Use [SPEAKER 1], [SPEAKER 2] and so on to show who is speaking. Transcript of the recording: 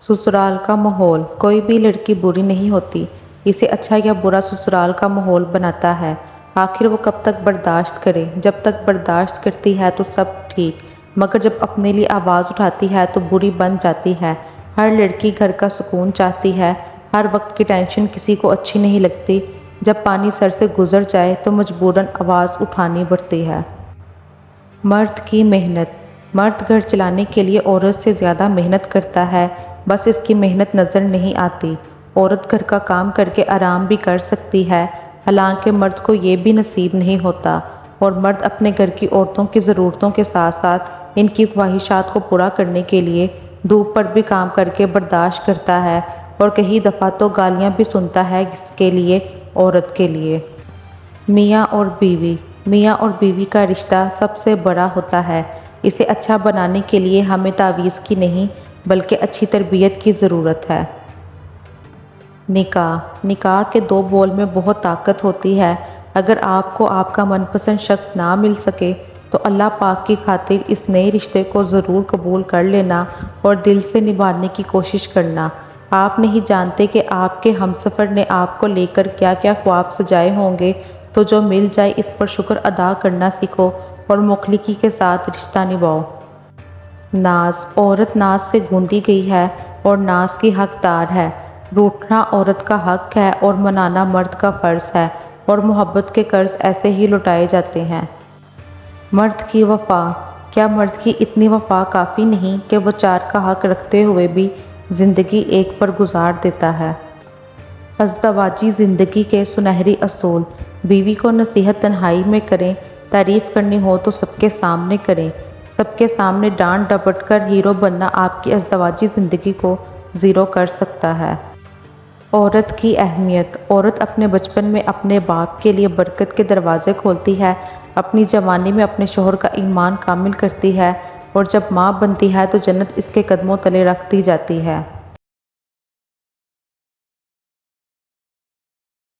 [SPEAKER 1] ससुराल का माहौल। कोई भी लड़की बुरी नहीं होती, इसे अच्छा या बुरा ससुराल का माहौल बनाता है। आखिर वो कब तक बर्दाश्त करे? जब तक बर्दाश्त करती है तो सब ठीक, मगर जब अपने लिए आवाज़ उठाती है तो बुरी बन जाती है। हर लड़की घर का सुकून चाहती है, हर वक्त की टेंशन किसी को अच्छी नहीं लगती। जब पानी सर से गुजर जाए तो मजबूरन आवाज़ उठानी पड़ती है। मर्द की मेहनत। मर्द घर चलाने के लिए औरत से ज़्यादा मेहनत करता है, बस इसकी मेहनत नज़र नहीं आती। औरत घर का काम करके आराम भी कर सकती है, हालांकि मर्द को ये भी नसीब नहीं होता। और मर्द अपने घर की औरतों की ज़रूरतों के साथ साथ इनकी ख्वाहिशात को पूरा करने के लिए धूप पर भी काम करके बर्दाश्त करता है, और कई दफ़ा तो गालियाँ भी सुनता है। इसके लिए औरत के लिए मियाँ और बीवी। मियाँ और बीवी का रिश्ता सबसे बड़ा होता है। इसे अच्छा बनाने के लिए हमें तावीज़ की नहीं, बल्कि अच्छी तरबियत की ज़रूरत है। निकाह। निकाह के दो बोल में बहुत ताकत होती है। अगर आपको आपका मनपसंद शख्स ना मिल सके तो अल्लाह पाक की खातिर इस नए रिश्ते को ज़रूर कबूल कर लेना और दिल से निभाने की कोशिश करना। आप नहीं जानते कि आपके हमसफ़र ने आपको लेकर क्या क्या ख्वाब सजाए होंगे, तो जो मिल जाए इस पर शुक्र अदा करना सीखो और मुखलिकी के साथ रिश्ता निभाओ। नाज। औरत नाज से गूंदी गई है और नाज की हकदार है। रूठना औरत का हक है और मनाना मर्द का फ़र्ज़ है, और मोहब्बत के कर्ज ऐसे ही लुटाए जाते हैं। मर्द की वफ़ा। क्या मर्द की इतनी वफ़ा काफ़ी नहीं कि वो चार का हक रखते हुए भी ज़िंदगी एक पर गुजार देता है? अज़दवाजी ज़िंदगी के सुनहरी असूल। बीवी को नसीहत तन्हाई में करें, तारीफ़ करनी हो तो सबके सामने करें। सबके सामने डांट डपट कर हीरो बनना आपकी अज़दवाजी ज़िंदगी को ज़ीरो कर सकता है। औरत की अहमियत। औरत अपने बचपन में अपने बाप के लिए बरकत के दरवाज़े खोलती है, अपनी जवानी में अपने शोहर का ईमान कामिल करती है, और जब माँ बनती है तो जन्नत इसके कदमों तले रख दी जाती है।